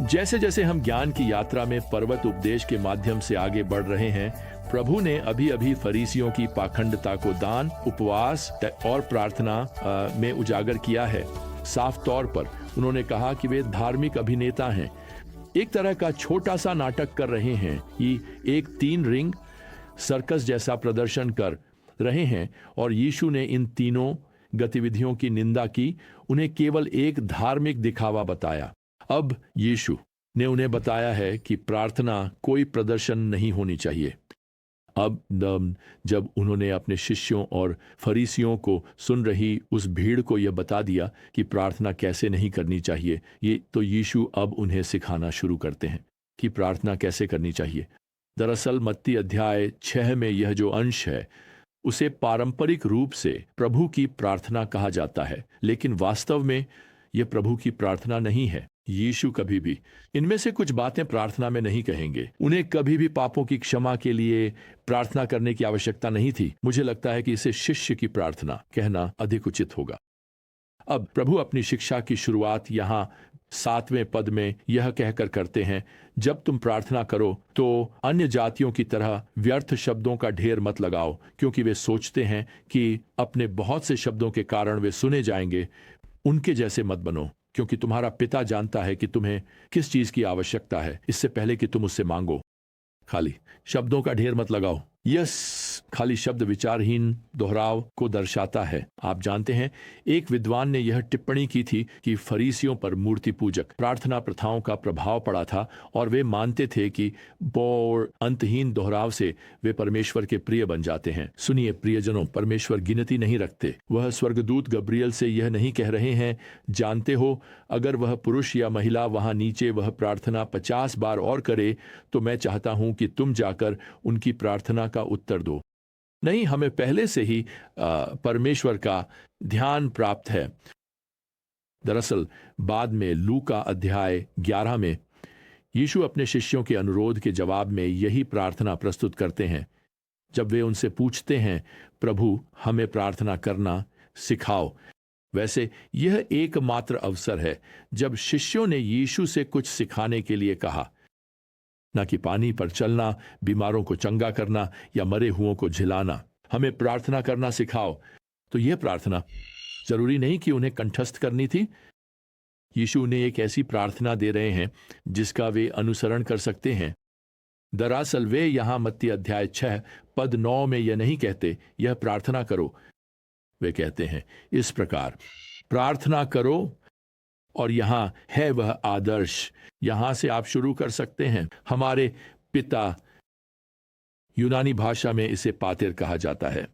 जैसे जैसे हम ज्ञान की यात्रा में पर्वत उपदेश के माध्यम से आगे बढ़ रहे हैं, प्रभु ने अभी अभी फरीसियों की पाखंडता को दान, उपवास और प्रार्थना में उजागर किया है। साफ तौर पर उन्होंने कहा कि वे धार्मिक अभिनेता हैं, एक तरह का छोटा सा नाटक कर रहे हैं कि एक 3 रिंग सर्कस जैसा प्रदर्शन कर रहे हैं, और यीशु ने इन तीनों गतिविधियों की निंदा की, उन्हें केवल एक धार्मिक दिखावा बताया। अब यीशु ने उन्हें बताया है कि प्रार्थना कोई प्रदर्शन नहीं होनी चाहिए। अब जब उन्होंने अपने शिष्यों और फरीसियों को सुन रही उस भीड़ को यह बता दिया कि प्रार्थना कैसे नहीं करनी चाहिए, ये तो यीशु अब उन्हें सिखाना शुरू करते हैं कि प्रार्थना कैसे करनी चाहिए। दरअसल मत्ती अध्याय 6 में यह जो अंश है उसे पारंपरिक रूप से प्रभु की प्रार्थना कहा जाता है, लेकिन वास्तव में यह प्रभु की प्रार्थना नहीं है। यीशु कभी भी इनमें से कुछ बातें प्रार्थना में नहीं कहेंगे। उन्हें कभी भी पापों की क्षमा के लिए प्रार्थना करने की आवश्यकता नहीं थी। मुझे लगता है कि इसे शिष्य की प्रार्थना कहना अधिक उचित होगा। अब प्रभु अपनी शिक्षा की शुरुआत यहाँ 7वें पद में यह कहकर करते हैं, जब तुम प्रार्थना करो तो अन्य जातियों की तरह व्यर्थ शब्दों का ढेर मत लगाओ, क्योंकि वे सोचते हैं कि अपने बहुत से शब्दों के कारण वे सुने जाएंगे। उनके जैसे मत बनो, क्योंकि तुम्हारा पिता जानता है कि तुम्हें किस चीज की आवश्यकता है, इससे पहले कि तुम उससे मांगो। खाली शब्दों का ढेर मत लगाओ। यस, खाली शब्द विचारहीन दोहराव को दर्शाता है। आप जानते हैं, एक विद्वान ने यह टिप्पणी की थी कि फरीसियों पर मूर्ति पूजक प्रार्थना प्रथाओं का प्रभाव पड़ा था, और वे मानते थे कि बोर अंतहीन दोहराव से वे परमेश्वर के प्रिय बन जाते हैं। सुनिए प्रियजनों, परमेश्वर गिनती नहीं रखते। वह स्वर्गदूत गब्रियल से यह नहीं कह रहे हैं, जानते हो, अगर वह पुरुष या महिला वहां नीचे वह प्रार्थना 50 बार और करे तो मैं चाहता हूं कि तुम जाकर उनकी प्रार्थना का उत्तर दो। नहीं, हमें पहले से ही परमेश्वर का ध्यान प्राप्त है। दरअसल बाद में लूका अध्याय 11 में यीशु अपने शिष्यों के अनुरोध के जवाब में यही प्रार्थना प्रस्तुत करते हैं। जब वे उनसे पूछते हैं, प्रभु हमें प्रार्थना करना सिखाओ। वैसे यह एकमात्र अवसर है जब शिष्यों ने यीशु से कुछ सिखाने के लिए कहा, न कि पानी पर चलना, बीमारों को चंगा करना या मरे हुओं को झिलाना। हमें प्रार्थना करना सिखाओ। तो यह प्रार्थना जरूरी नहीं कि उन्हें कंठस्थ करनी थी। यीशु उन्हें एक ऐसी प्रार्थना दे रहे हैं जिसका वे अनुसरण कर सकते हैं। दरअसल वे यहां मत्ती अध्याय 6 पद 9 में यह नहीं कहते, यह प्रार्थना करो। वे कहते हैं इस प्रकार, प्रार्थना करो, और यहां है वह आदर्श। यहां से आप शुरू कर सकते हैं। हमारे पिता, यूनानी भाषा में इसे पातिर कहा जाता है।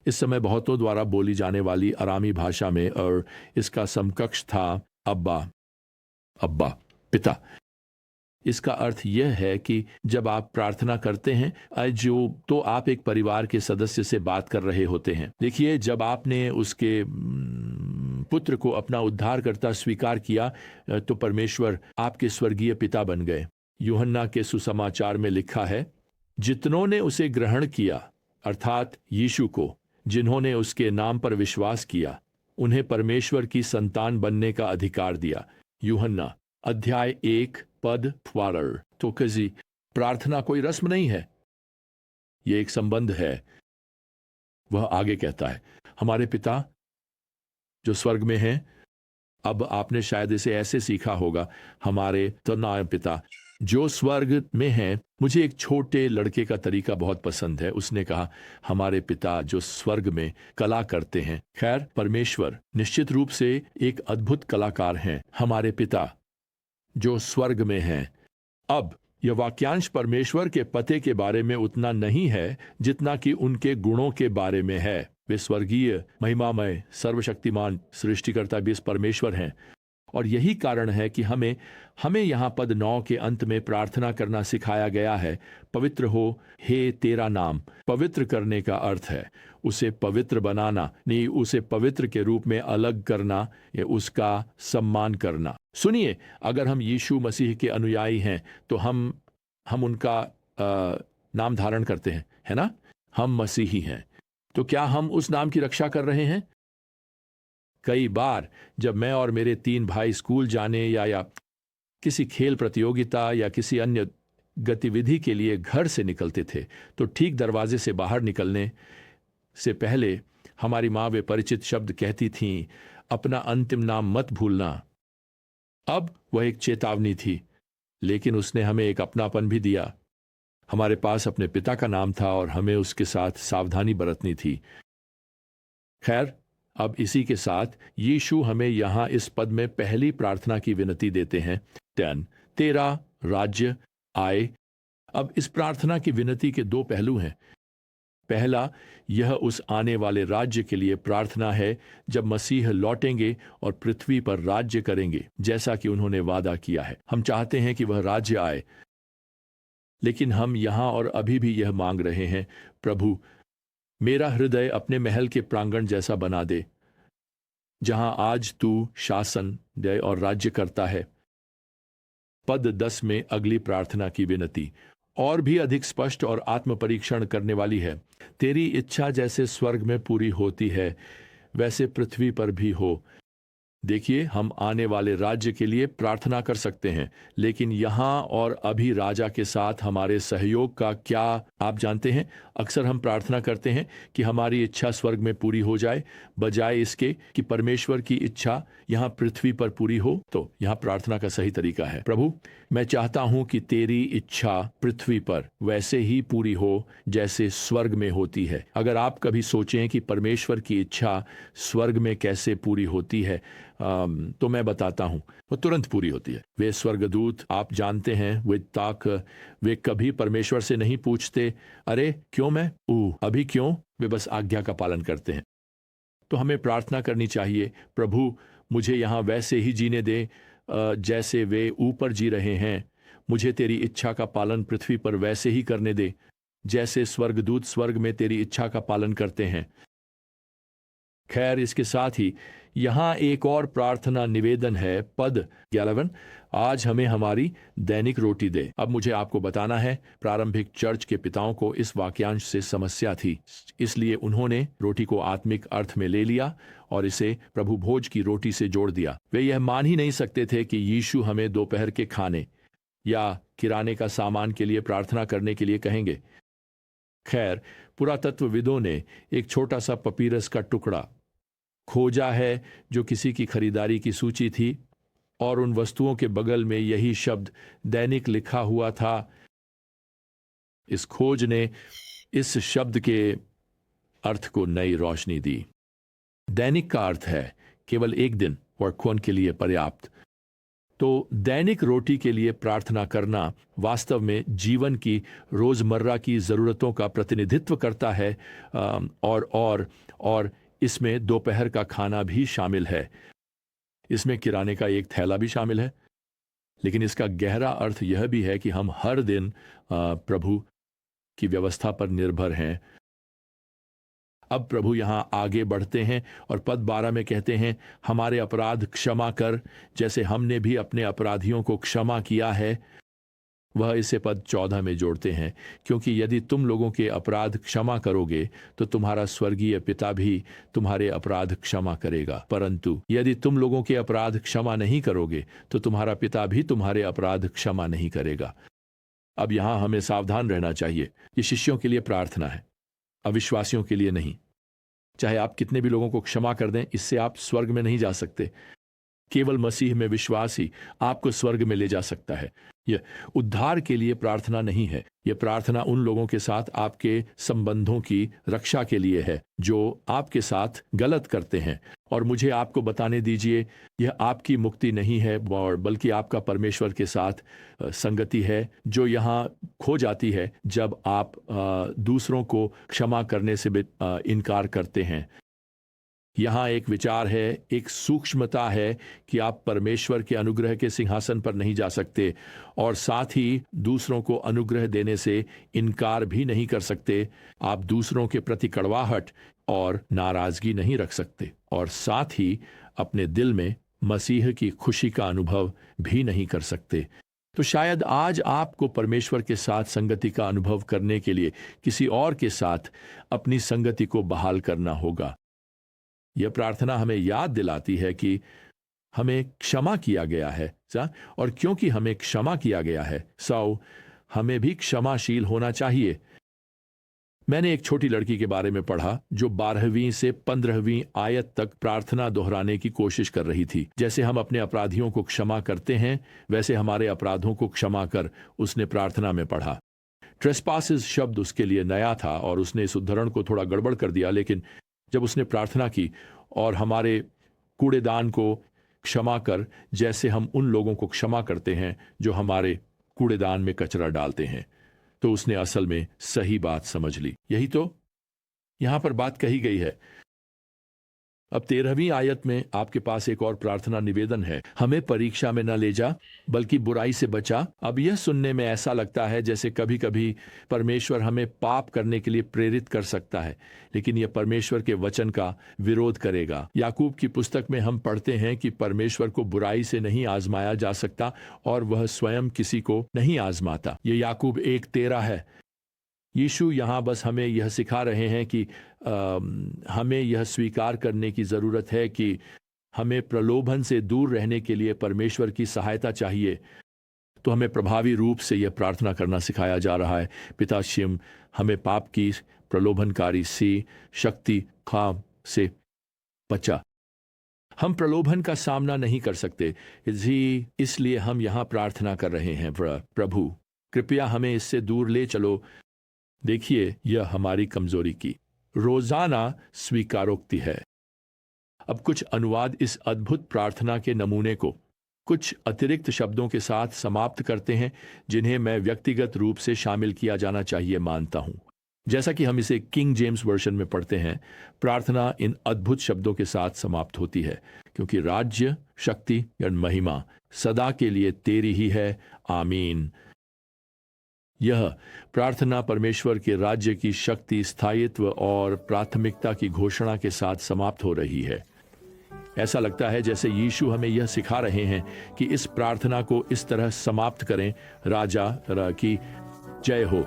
इस समय बहुतों द्वारा बोली जाने वाली अरामी भाषा में, और इसका समकक्ष था अब्बा। अब्बा पिता। इसका अर्थ यह है कि जब आप प्रार्थना करते हैं तो आप एक परिवार के सदस्य से बात कर रहे होते हैं। देखिए, जब आपने उसके पुत्र को अपना उद्धारकर्ता स्वीकार किया तो परमेश्वर आपके स्वर्गीय पिता बन गए। यूहन्ना के सुसमाचार में लिखा है, जितनों ने उसे ग्रहण किया, अर्थात यीशु को, जिन्होंने उसके नाम पर विश्वास किया, उन्हें परमेश्वर की संतान बनने का अधिकार दिया। यूहन्ना अध्याय 1 पद 12। तो किसी प्रार्थना कोई रस्म नहीं है, यह एक संबंध है। वह आगे कहता है, हमारे पिता जो स्वर्ग में हैं। अब आपने शायद इसे ऐसे सीखा होगा, हमारे तनाय पिता जो स्वर्ग में हैं। मुझे एक छोटे लड़के का तरीका बहुत पसंद है। उसने कहा, हमारे पिता जो स्वर्ग में कला करते हैं। खैर, परमेश्वर निश्चित रूप से एक अद्भुत कलाकार हैं। हमारे पिता जो स्वर्ग में हैं। अब यह वाक्यांश परमेश्वर के पते के बारे में उतना नहीं है जितना कि उनके गुणों के बारे में है। वे स्वर्गीय, महिमामय, सर्वशक्तिमान सृष्टिकर्ता भी इस परमेश्वर हैं। और यही कारण है कि हमें यहाँ पद 9 के अंत में प्रार्थना करना सिखाया गया है, पवित्र हो हे तेरा नाम। पवित्र करने का अर्थ है उसे पवित्र बनाना, नहीं उसे पवित्र के रूप में अलग करना या उसका सम्मान करना। सुनिए, अगर हम यीशु मसीह के अनुयायी हैं तो हम उनका नाम धारण करते हैं, है ना? हम मसीही हैं, तो क्या हम उस नाम की रक्षा कर रहे हैं? कई बार जब मैं और मेरे 3 भाई स्कूल जाने या किसी खेल प्रतियोगिता या किसी अन्य गतिविधि के लिए घर से निकलते थे तो ठीक दरवाजे से बाहर निकलने से पहले हमारी माँ वे परिचित शब्द कहती थीं, अपना अंतिम नाम मत भूलना। अब वह एक चेतावनी थी, लेकिन उसने हमें एक अपनापन भी दिया। हमारे पास अपने पिता का नाम था और हमें उसके साथ सावधानी बरतनी थी। खैर, अब इसी के साथ यीशु हमें यहां इस पद में पहली प्रार्थना की विनती देते हैं, 10 तेरा राज्य आए। अब इस प्रार्थना की विनती के दो पहलू हैं। पहला, यह उस आने वाले राज्य के लिए प्रार्थना है जब मसीह लौटेंगे और पृथ्वी पर राज्य करेंगे, जैसा कि उन्होंने वादा किया है। हम चाहते हैं कि वह राज्य आए, लेकिन हम यहां और अभी भी यह मांग रहे हैं, प्रभु मेरा हृदय अपने महल के प्रांगण जैसा बना दे, जहां आज तू शासन दे और राज्य करता है। पद 10 में अगली प्रार्थना की विनती और भी अधिक स्पष्ट और आत्मपरीक्षण करने वाली है। तेरी इच्छा जैसे स्वर्ग में पूरी होती है, वैसे पृथ्वी पर भी हो। देखिए, हम आने वाले राज्य के लिए प्रार्थना कर सकते हैं, लेकिन यहाँ और अभी राजा के साथ हमारे सहयोग का क्या आप जानते हैं? अक्सर हम प्रार्थना करते हैं कि हमारी इच्छा स्वर्ग में पूरी हो जाए, बजाय इसके कि परमेश्वर की इच्छा यहाँ पृथ्वी पर पूरी हो। तो यहाँ प्रार्थना का सही तरीका है, प्रभु मैं चाहता हूँ कि तेरी इच्छा पृथ्वी पर वैसे ही पूरी हो जैसे स्वर्ग में होती है। अगर आप कभी सोचें कि परमेश्वर की इच्छा स्वर्ग में कैसे पूरी होती है, तो मैं बताता हूं, वो तुरंत पूरी होती है। वे स्वर्गदूत, आप जानते हैं, वे कभी परमेश्वर से नहीं पूछते, अरे क्यों मैं, अभी क्यों। वे बस आज्ञा का पालन करते हैं। तो हमें प्रार्थना करनी चाहिए, प्रभु मुझे यहां वैसे ही जीने दे जैसे वे ऊपर जी रहे हैं। मुझे तेरी इच्छा का पालन पृथ्वी पर वैसे ही करने दे जैसे स्वर्गदूत स्वर्ग में तेरी इच्छा का पालन करते हैं। खैर, इसके साथ ही यहां एक और प्रार्थना निवेदन है, पद 11, आज हमें हमारी दैनिक रोटी दे। अब मुझे आपको बताना है, प्रारंभिक चर्च के पिताओं को इस वाक्यांश से समस्या थी, इसलिए उन्होंने रोटी को आत्मिक अर्थ में ले लिया और इसे प्रभु भोज की रोटी से जोड़ दिया। वे यह मान ही नहीं सकते थे कि यीशु हमें दोपहर के खाने या किराने का सामान के लिए प्रार्थना करने के लिए कहेंगे। खैर, पुरातत्वविदों ने एक छोटा सा पपीरस का टुकड़ा खोजा है जो किसी की खरीदारी की सूची थी, और उन वस्तुओं के बगल में यही शब्द दैनिक लिखा हुआ था। इस खोज ने इस शब्द के अर्थ को नई रोशनी दी। दैनिक का अर्थ है केवल एक दिन और खून के लिए पर्याप्त। तो दैनिक रोटी के लिए प्रार्थना करना वास्तव में जीवन की रोजमर्रा की जरूरतों का प्रतिनिधित्व करता है, और इसमें दोपहर का खाना भी शामिल है। इसमें किराने का एक थैला भी शामिल है, लेकिन इसका गहरा अर्थ यह भी है कि हम हर दिन प्रभु की व्यवस्था पर निर्भर हैं। अब प्रभु यहां आगे बढ़ते हैं और पद 12 में कहते हैं, हमारे अपराध क्षमा कर जैसे हमने भी अपने अपराधियों को क्षमा किया है। वह इसे पद 14 में जोड़ते हैं, क्योंकि यदि तुम लोगों के अपराध क्षमा करोगे तो तुम्हारा स्वर्गीय पिता भी तुम्हारे अपराध क्षमा करेगा, परंतु यदि तुम लोगों के अपराध क्षमा नहीं करोगे तो तुम्हारा पिता भी तुम्हारे अपराध क्षमा नहीं करेगा। अब यहां हमें सावधान रहना चाहिए। ये शिष्यों के लिए प्रार्थना है, अविश्वासियों के लिए नहीं। चाहे आप कितने भी लोगों को क्षमा कर दें, इससे आप स्वर्ग में नहीं जा सकते। केवल मसीह में विश्वास ही आपको स्वर्ग में ले जा सकता है। यह उद्धार के लिए प्रार्थना नहीं है। यह प्रार्थना उन लोगों के साथ आपके संबंधों की रक्षा के लिए है जो आपके साथ गलत करते हैं। और मुझे आपको बताने दीजिए, यह आपकी मुक्ति नहीं है, बल्कि आपका परमेश्वर के साथ संगति है, जो यहाँ खो जाती है जब आप दूसरों को क्षमा करने से इनकार करते हैं। यहाँ एक विचार है, एक सूक्ष्मता है कि आप परमेश्वर के अनुग्रह के सिंहासन पर नहीं जा सकते और साथ ही दूसरों को अनुग्रह देने से इनकार भी नहीं कर सकते। आप दूसरों के प्रति कड़वाहट और नाराजगी नहीं रख सकते और साथ ही अपने दिल में मसीह की खुशी का अनुभव भी नहीं कर सकते। तो शायद आज आपको परमेश्वर के साथ संगति का अनुभव करने के लिए किसी और के साथ अपनी संगति को बहाल करना होगा। यह प्रार्थना हमें याद दिलाती है कि हमें क्षमा किया गया है, और क्योंकि हमें क्षमा किया गया है, हमें भी क्षमाशील होना चाहिए। मैंने एक छोटी लड़की के बारे में पढ़ा जो 12वीं से 15वीं आयत तक प्रार्थना दोहराने की कोशिश कर रही थी। जैसे हम अपने अपराधियों को क्षमा करते हैं, वैसे हमारे अपराधों को क्षमा कर, उसने प्रार्थना में पढ़ा। ट्रेस्पासेस शब्द उसके लिए नया था और उसने इस उद्धरण को थोड़ा गड़बड़ कर दिया, लेकिन जब उसने प्रार्थना की और हमारे कूड़ेदान को क्षमा कर, जैसे हम उन लोगों को क्षमा करते हैं जो हमारे कूड़ेदान में कचरा डालते हैं, तो उसने असल में सही बात समझ ली। यही तो यहां पर बात कही गई है। अब 13वीं आयत में आपके पास एक और प्रार्थना निवेदन है, हमें परीक्षा में न ले जा बल्कि बुराई से बचा। अब यह सुनने में ऐसा लगता है जैसे कभी कभी परमेश्वर हमें पाप करने के लिए प्रेरित कर सकता है, लेकिन यह परमेश्वर के वचन का विरोध करेगा। याकूब की पुस्तक में हम पढ़ते हैं कि परमेश्वर को बुराई से नहीं आजमाया जा सकता और वह स्वयं किसी को नहीं आजमाता। यह याकूब 1:13 है। यीशु यहाँ बस हमें यह सिखा रहे हैं कि हमें यह स्वीकार करने की ज़रूरत है कि हमें प्रलोभन से दूर रहने के लिए परमेश्वर की सहायता चाहिए। तो हमें प्रभावी रूप से यह प्रार्थना करना सिखाया जा रहा है, पिता शिम, हमें पाप की प्रलोभनकारी सी शक्ति खाम से बचा। हम प्रलोभन का सामना नहीं कर सकते, इसलिए हम यहाँ प्रार्थना कर रहे हैं, प्रभु कृपया हमें इससे दूर ले चलो। देखिए, यह हमारी कमजोरी की रोजाना स्वीकारोक्ति है। अब कुछ अनुवाद इस अद्भुत प्रार्थना के नमूने को कुछ अतिरिक्त शब्दों के साथ समाप्त करते हैं जिन्हें मैं व्यक्तिगत रूप से शामिल किया जाना चाहिए मानता हूं। जैसा कि हम इसे किंग जेम्स वर्जन में पढ़ते हैं, प्रार्थना इन अद्भुत शब्दों के साथ समाप्त होती है, क्योंकि राज्य, शक्ति और महिमा सदा के लिए तेरी ही है, आमीन। यह प्रार्थना परमेश्वर के राज्य की शक्ति, स्थायित्व और प्राथमिकता की घोषणा के साथ समाप्त हो रही है। ऐसा लगता है जैसे यीशु हमें यह सिखा रहे हैं कि इस प्रार्थना को इस तरह समाप्त करें, राजा की जय हो।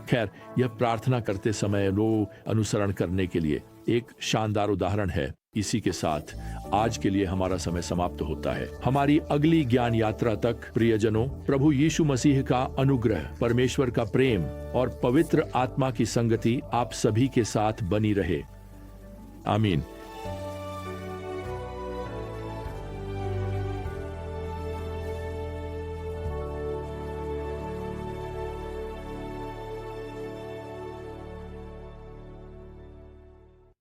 खैर, यह प्रार्थना करते समय अनुसरण करने के लिए एक शानदार उदाहरण है। इसी के साथ आज के लिए हमारा समय समाप्त होता है। हमारी अगली ज्ञान यात्रा तक प्रियजनों, प्रभु यीशु मसीह का अनुग्रह, परमेश्वर का प्रेम और पवित्र आत्मा की संगति आप सभी के साथ बनी रहे। आमीन।